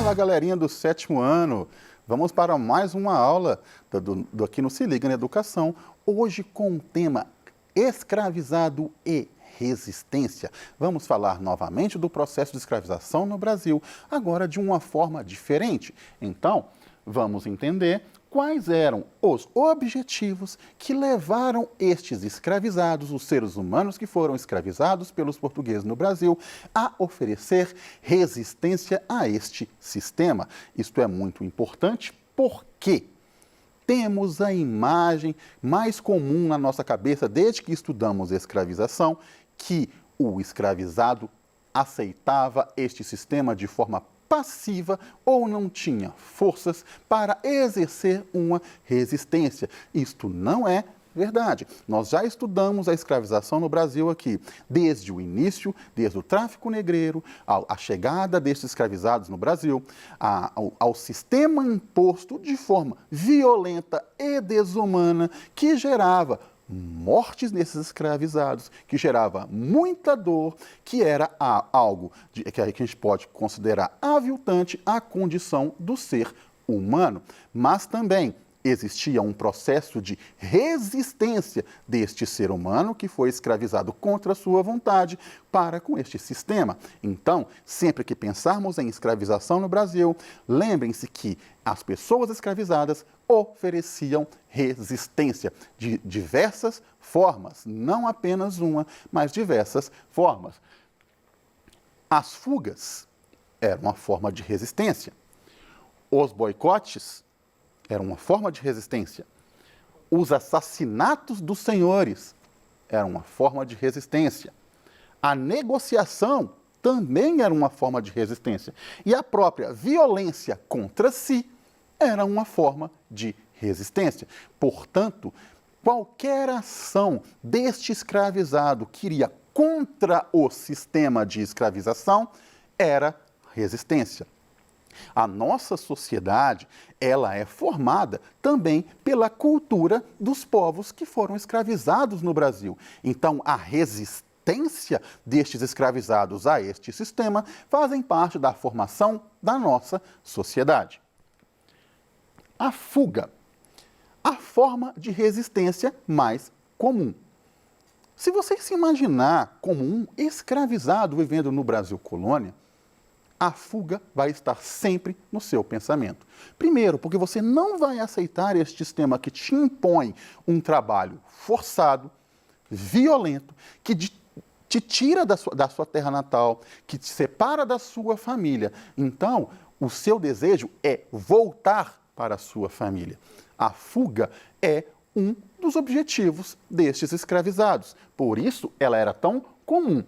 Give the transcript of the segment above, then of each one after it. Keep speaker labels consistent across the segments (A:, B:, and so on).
A: Fala, galerinha do 7º ano. Vamos para mais uma aula aqui no Se Liga na Educação. Hoje com o tema escravizado e resistência. Vamos falar novamente do processo de escravização no Brasil, agora de uma forma diferente. Então, vamos entender quais eram os objetivos que levaram estes escravizados, os seres humanos que foram escravizados pelos portugueses no Brasil, a oferecer resistência a este sistema. Isto é muito importante porque temos a imagem mais comum na nossa cabeça desde que estudamos escravização, que o escravizado aceitava este sistema de forma passiva ou não tinha forças para exercer uma resistência. Isto não é verdade. Nós já estudamos a escravização no Brasil aqui, desde o início, desde o tráfico negreiro, a chegada destes escravizados no Brasil, ao sistema imposto de forma violenta e desumana que gerava mortes nesses escravizados, que gerava muita dor, que era algo que a gente pode considerar aviltante à condição do ser humano. Mas também existia um processo de resistência deste ser humano que foi escravizado contra a sua vontade para com este sistema. Então, sempre que pensarmos em escravização no Brasil, lembrem-se que as pessoas escravizadas ofereciam resistência de diversas formas, não apenas uma, mas diversas formas. As fugas eram uma forma de resistência. Os boicotes eram uma forma de resistência. Os assassinatos dos senhores eram uma forma de resistência. A negociação também era uma forma de resistência. E a própria violência contra si era uma forma de resistência. Portanto, qualquer ação deste escravizado que iria contra o sistema de escravização era resistência. A nossa sociedade, ela é formada também pela cultura dos povos que foram escravizados no Brasil. Então, a resistência destes escravizados a este sistema fazem parte da formação da nossa sociedade. A fuga, a forma de resistência mais comum. Se você se imaginar como um escravizado vivendo no Brasil colônia, a fuga vai estar sempre no seu pensamento. Primeiro, porque você não vai aceitar este sistema que te impõe um trabalho forçado, violento, que te tira da sua terra natal, que te separa da sua família. Então, o seu desejo é voltar para a sua família. A fuga é um dos objetivos destes escravizados. Por isso, ela era tão comum.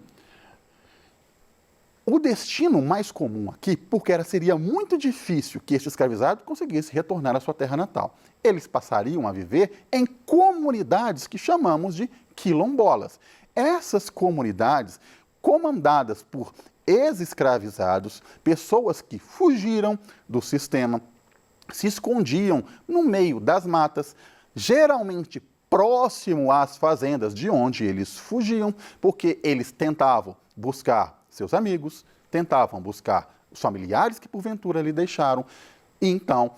A: O destino mais comum aqui, porque seria muito difícil que este escravizado conseguisse retornar à sua terra natal. Eles passariam a viver em comunidades que chamamos de quilombolas. Essas comunidades, comandadas por ex-escravizados, pessoas que fugiram do sistema, se escondiam no meio das matas, geralmente próximo às fazendas de onde eles fugiam, porque eles tentavam buscar seus amigos, tentavam buscar os familiares que porventura lhe deixaram. E então,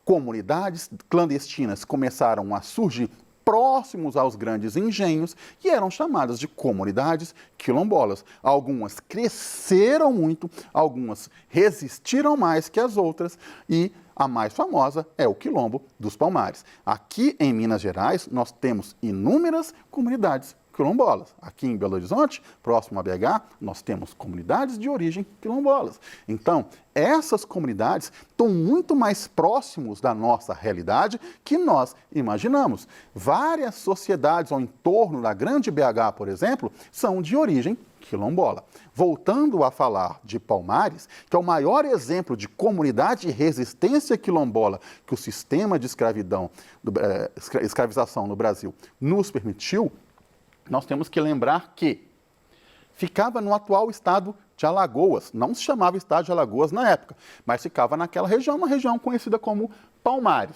A: comunidades clandestinas começaram a surgir próximos aos grandes engenhos e eram chamadas de comunidades quilombolas. Algumas cresceram muito, algumas resistiram mais que as outras e a mais famosa é o Quilombo dos Palmares. Aqui em Minas Gerais, nós temos inúmeras comunidades quilombolas. Aqui em Belo Horizonte, próximo a BH, nós temos comunidades de origem quilombolas. Então, essas comunidades estão muito mais próximos da nossa realidade que nós imaginamos. Várias sociedades ao entorno da grande BH, por exemplo, são de origem quilombola. Voltando a falar de Palmares, que é o maior exemplo de comunidade de resistência quilombola que o sistema de escravização no Brasil nos permitiu, nós temos que lembrar que ficava no atual estado de Alagoas. Não se chamava estado de Alagoas na época, mas ficava naquela região, uma região conhecida como Palmares.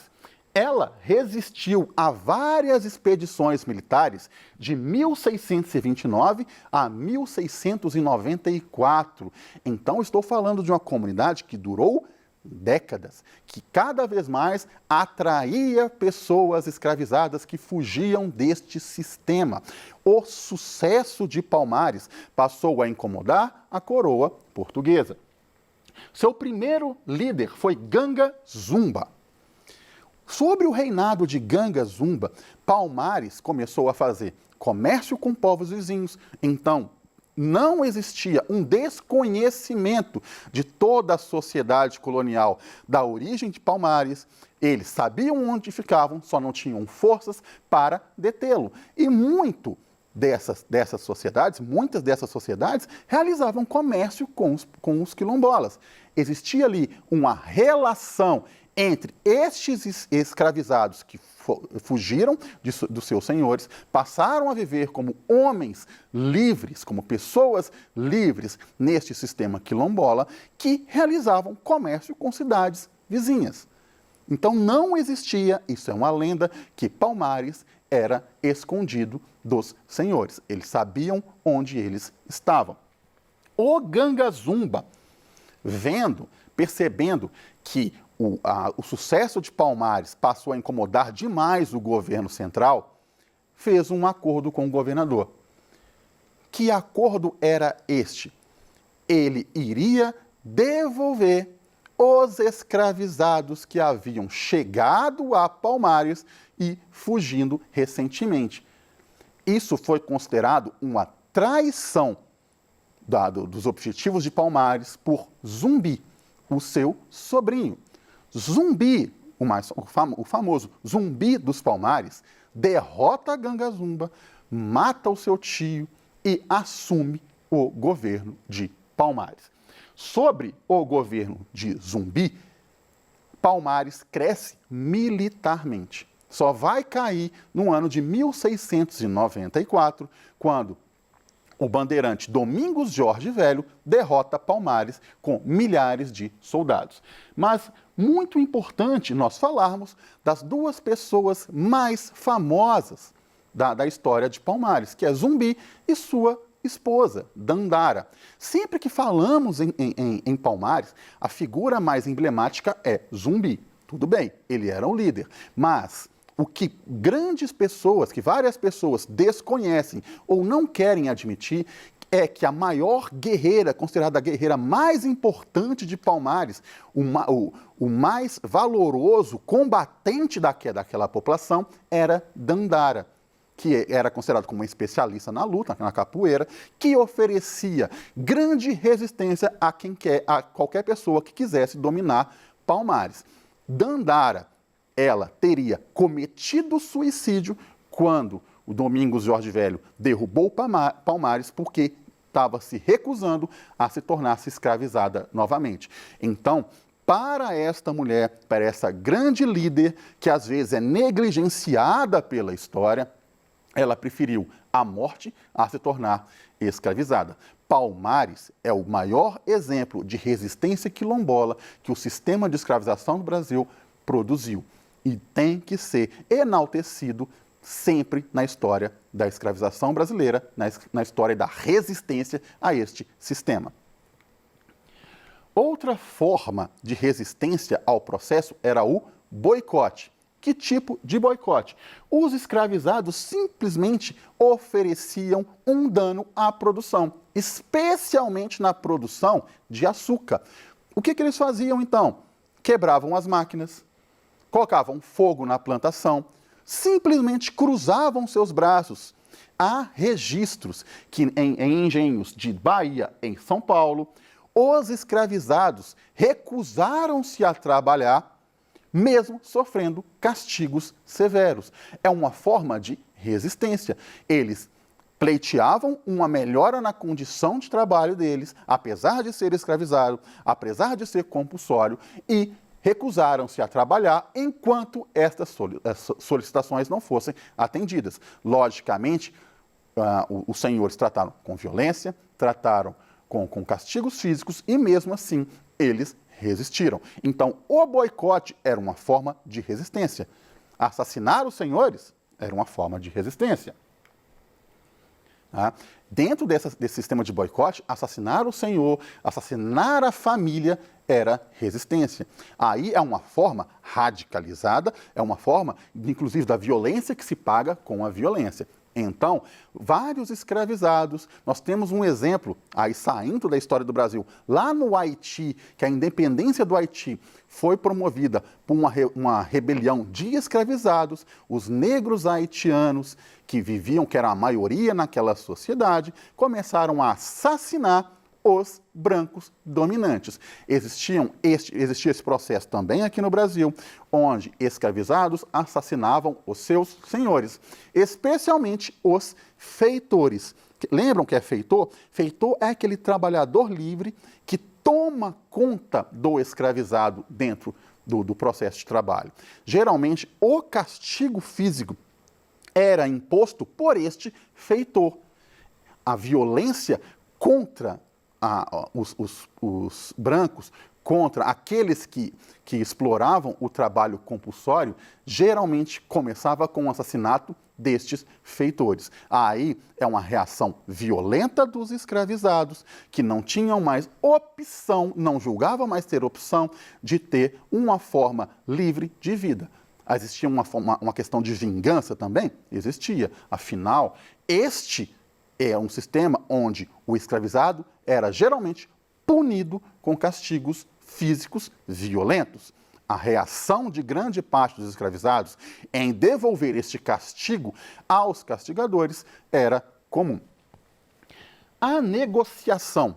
A: Ela resistiu a várias expedições militares de 1629 a 1694. Então, estou falando de uma comunidade que durou décadas, que cada vez mais atraía pessoas escravizadas que fugiam deste sistema. O sucesso de Palmares passou a incomodar a coroa portuguesa. Seu primeiro líder foi Ganga Zumba. Sobre o reinado de Ganga Zumba, Palmares começou a fazer comércio com povos vizinhos. Então, não existia um desconhecimento de toda a sociedade colonial da origem de Palmares. Eles sabiam onde ficavam, só não tinham forças para detê-lo. E muitas dessas sociedades realizavam comércio com os quilombolas. Existia ali uma relação entre estes escravizados que fugiram dos seus senhores, passaram a viver como homens livres, como pessoas livres neste sistema quilombola, que realizavam comércio com cidades vizinhas. Então não existia, isso é uma lenda, que Palmares era escondido dos senhores. Eles sabiam onde eles estavam. O Ganga Zumba, percebendo que o sucesso de Palmares passou a incomodar demais o governo central, fez um acordo com o governador. Que acordo era este? Ele iria devolver os escravizados que haviam chegado a Palmares e fugindo recentemente. Isso foi considerado uma traição dos objetivos de Palmares por Zumbi, o seu sobrinho. Zumbi, o famoso Zumbi dos Palmares, derrota Ganga Zumba, mata o seu tio e assume o governo de Palmares. Sobre o governo de Zumbi, Palmares cresce militarmente. Só vai cair no ano de 1694, quando o bandeirante Domingos Jorge Velho derrota Palmares com milhares de soldados. Mas muito importante nós falarmos das duas pessoas mais famosas da história de Palmares, que é Zumbi e sua esposa, Dandara. Sempre que falamos em Palmares, a figura mais emblemática é Zumbi. Tudo bem, ele era um líder, mas o que várias pessoas desconhecem ou não querem admitir é que a maior guerreira, considerada a guerreira mais importante de Palmares, o mais valoroso combatente daquela população, era Dandara, que era considerado como uma especialista na luta, na capoeira, que oferecia grande resistência a qualquer pessoa que quisesse dominar Palmares. Dandara, ela teria cometido suicídio quando o Domingos Jorge Velho derrubou Palmares, porque estava se recusando a se tornar escravizada novamente. Então, para esta mulher, para essa grande líder, que às vezes é negligenciada pela história, ela preferiu a morte a se tornar escravizada. Palmares é o maior exemplo de resistência quilombola que o sistema de escravização do Brasil produziu. E tem que ser enaltecido sempre na história da escravização brasileira, na história da resistência a este sistema. Outra forma de resistência ao processo era o boicote. Que tipo de boicote? Os escravizados simplesmente ofereciam um dano à produção, especialmente na produção de açúcar. O que eles faziam então? Quebravam as máquinas, colocavam fogo na plantação, simplesmente cruzavam seus braços. Há registros que em engenhos de Bahia, em São Paulo, os escravizados recusaram-se a trabalhar, mesmo sofrendo castigos severos. É uma forma de resistência. Eles pleiteavam uma melhora na condição de trabalho deles, apesar de ser escravizado, apesar de ser compulsório, e recusaram-se a trabalhar enquanto estas solicitações não fossem atendidas. Logicamente, os senhores trataram com violência, trataram com castigos físicos e, mesmo assim, eles resistiram. Então, o boicote era uma forma de resistência. Assassinar os senhores era uma forma de resistência. Tá? Dentro desse sistema de boicote, assassinar o senhor, assassinar a família era resistência. Aí é uma forma radicalizada, é uma forma, inclusive, da violência que se paga com a violência. Então, vários escravizados, nós temos um exemplo, aí saindo da história do Brasil, lá no Haiti, que a independência do Haiti foi promovida por uma rebelião de escravizados, os negros haitianos, que viviam, que era a maioria naquela sociedade, começaram a assassinar os brancos dominantes. Existia esse processo também aqui no Brasil, onde escravizados assassinavam os seus senhores, especialmente os feitores. Lembram que é feitor? Feitor é aquele trabalhador livre que toma conta do escravizado dentro do processo de trabalho. Geralmente, o castigo físico era imposto por este feitor. A violência contra os brancos, contra aqueles que exploravam o trabalho compulsório, geralmente começava com o assassinato destes feitores. Aí é uma reação violenta dos escravizados, que não tinham mais opção, não julgavam mais ter opção de ter uma forma livre de vida. Existia uma questão de vingança também? Existia. Afinal, este é um sistema onde o escravizado era geralmente punido com castigos físicos violentos. A reação de grande parte dos escravizados em devolver este castigo aos castigadores era comum. A negociação.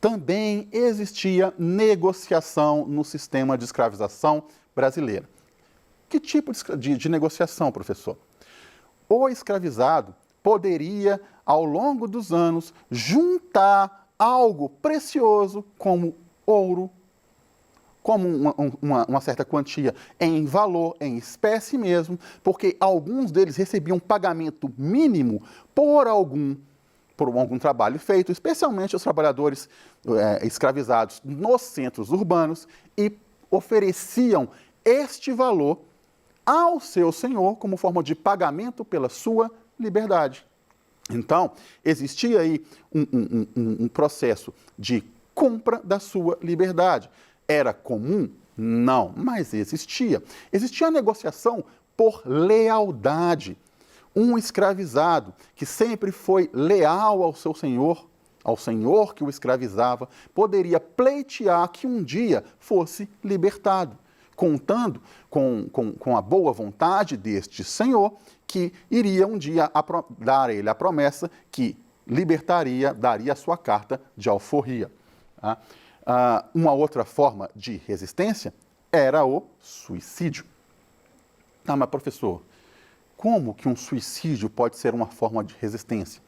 A: Também existia negociação no sistema de escravização brasileiro. Que tipo de negociação, professor? O escravizado poderia, ao longo dos anos, juntar algo precioso como ouro, como uma certa quantia em valor, em espécie mesmo, porque alguns deles recebiam pagamento mínimo por algum trabalho feito, especialmente os trabalhadores escravizados nos centros urbanos, e ofereciam este valor ao seu senhor como forma de pagamento pela sua liberdade. Então, existia aí um processo de compra da sua liberdade. Era comum? Não, mas existia. Existia a negociação por lealdade. Um escravizado que sempre foi leal ao seu senhor, ao senhor que o escravizava, poderia pleitear que um dia fosse libertado, contando com a boa vontade deste senhor, que iria um dia dar a ele a promessa que libertaria, daria a sua carta de alforria. Tá? Uma outra forma de resistência era o suicídio. Tá, mas professor, como que um suicídio pode ser uma forma de resistência?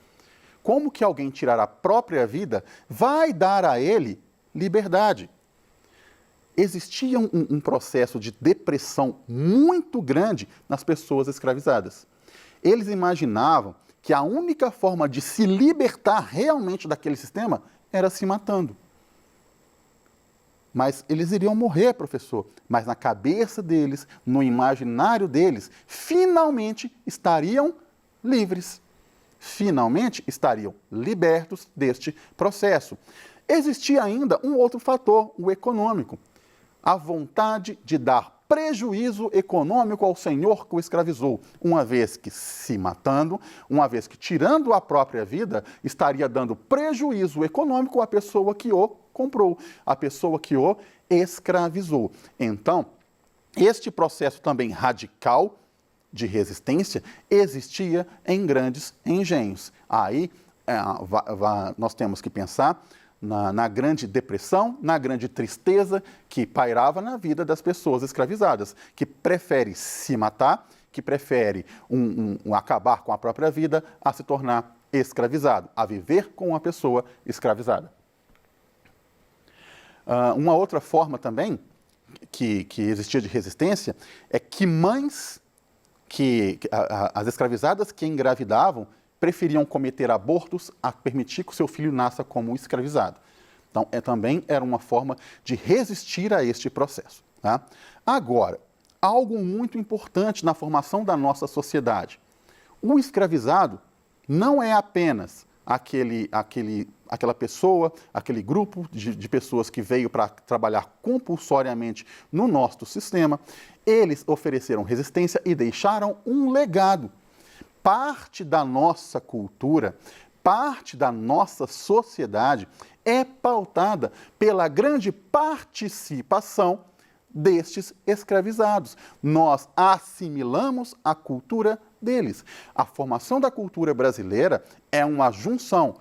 A: Como que alguém tirar a própria vida vai dar a ele liberdade? Existia um processo de depressão muito grande nas pessoas escravizadas. Eles imaginavam que a única forma de se libertar realmente daquele sistema era se matando. Mas eles iriam morrer, professor. Mas na cabeça deles, no imaginário deles, finalmente estariam livres. Finalmente estariam libertos deste processo. Existia ainda um outro fator, o econômico. A vontade de dar prejuízo econômico ao senhor que o escravizou, uma vez que se matando, uma vez que tirando a própria vida, estaria dando prejuízo econômico à pessoa que o comprou, à pessoa que o escravizou. Então, este processo também radical de resistência existia em grandes engenhos. Aí nós temos que pensar na grande depressão, na grande tristeza que pairava na vida das pessoas escravizadas, que prefere se matar, que prefere acabar com a própria vida, a se tornar escravizado, a viver com uma pessoa escravizada. Uma outra forma também que existia de resistência é que mães, as escravizadas que engravidavam, preferiam cometer abortos a permitir que o seu filho nasça como escravizado. Então, também era uma forma de resistir a este processo. Tá? Agora, algo muito importante na formação da nossa sociedade. O escravizado não é apenas aquela pessoa, aquele grupo de pessoas que veio para trabalhar compulsoriamente no nosso sistema. Eles ofereceram resistência e deixaram um legado. Parte da nossa cultura, parte da nossa sociedade é pautada pela grande participação destes escravizados. Nós assimilamos a cultura deles. A formação da cultura brasileira é uma junção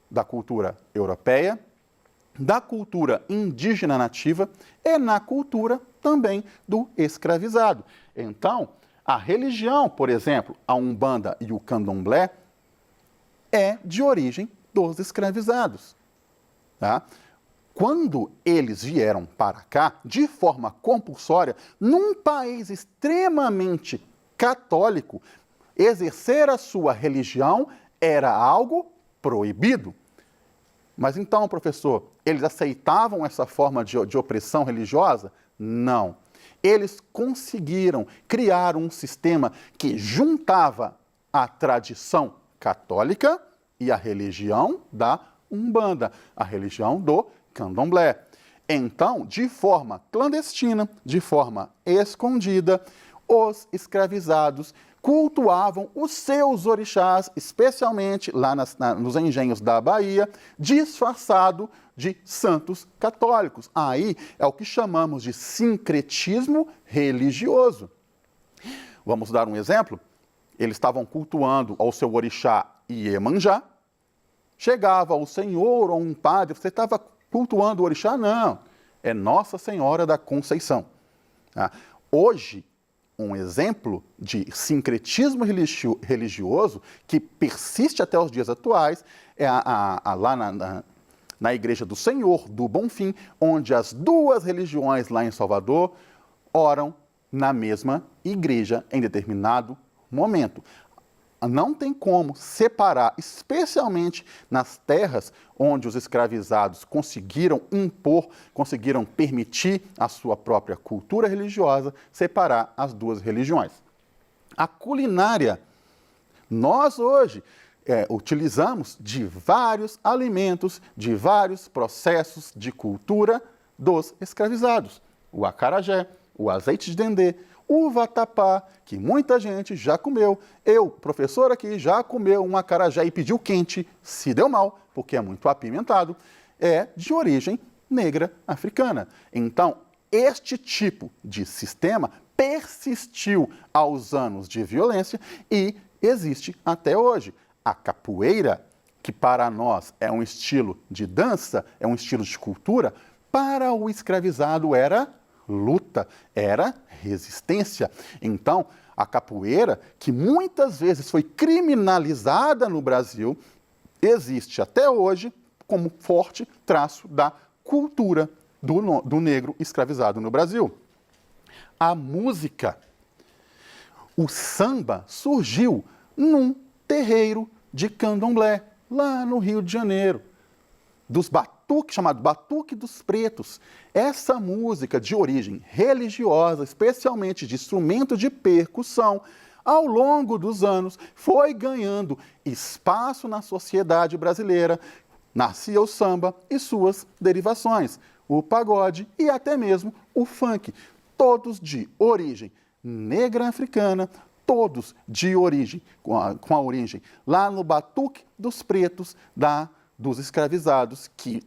A: da cultura europeia, da cultura indígena nativa e na cultura também do escravizado. Então, a religião, por exemplo, a Umbanda e o Candomblé, é de origem dos escravizados. Tá? Quando eles vieram para cá, de forma compulsória, num país extremamente católico, exercer a sua religião era algo proibido. Mas então, professor, eles aceitavam essa forma de opressão religiosa? Não. Eles conseguiram criar um sistema que juntava a tradição católica e a religião da Umbanda, a religião do Candomblé. Então, de forma clandestina, de forma escondida, os escravizados cultuavam os seus orixás, especialmente lá nos engenhos da Bahia, disfarçado de santos católicos. Aí é o que chamamos de sincretismo religioso. Vamos dar um exemplo? Eles estavam cultuando ao seu orixá Iemanjá. Chegava o senhor ou um padre, você estava cultuando o orixá? Não, é Nossa Senhora da Conceição. Hoje, um exemplo de sincretismo religioso que persiste até os dias atuais é lá na Igreja do Senhor, do Bonfim, onde as duas religiões lá em Salvador oram na mesma igreja em determinado momento. Não tem como separar, especialmente nas terras onde os escravizados conseguiram impor, conseguiram permitir a sua própria cultura religiosa, separar as duas religiões. A culinária, nós hoje utilizamos de vários alimentos, de vários processos de cultura dos escravizados. O acarajé, o azeite de dendê, o vatapá, que muita gente já comeu. Eu, professor aqui, já comeu um acarajé e pediu quente, se deu mal, porque é muito apimentado, é de origem negra africana. Então, este tipo de sistema persistiu aos anos de violência e existe até hoje. A capoeira, que para nós é um estilo de dança, é um estilo de cultura, para o escravizado era luta, era resistência. Então, a capoeira, que muitas vezes foi criminalizada no Brasil, existe até hoje como forte traço da cultura do negro escravizado no Brasil. A música, o samba surgiu num terreiro de candomblé, lá no Rio de Janeiro, dos batuques, chamado Batuque dos Pretos. Essa música de origem religiosa, especialmente de instrumento de percussão, ao longo dos anos foi ganhando espaço na sociedade brasileira. Nascia o samba e suas derivações, o pagode e até mesmo o funk, todos de origem negra africana, todos de origem, com a origem lá no Batuque dos Pretos, dos escravizados que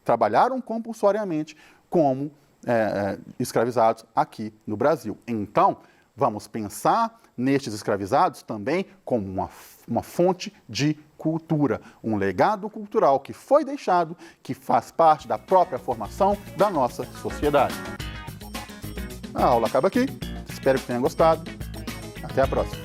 A: trabalharam compulsoriamente como escravizados aqui no Brasil. Então, vamos pensar nestes escravizados também como uma fonte de cultura, um legado cultural que foi deixado, que faz parte da própria formação da nossa sociedade. A aula acaba aqui. Espero que tenha gostado. Até a próxima.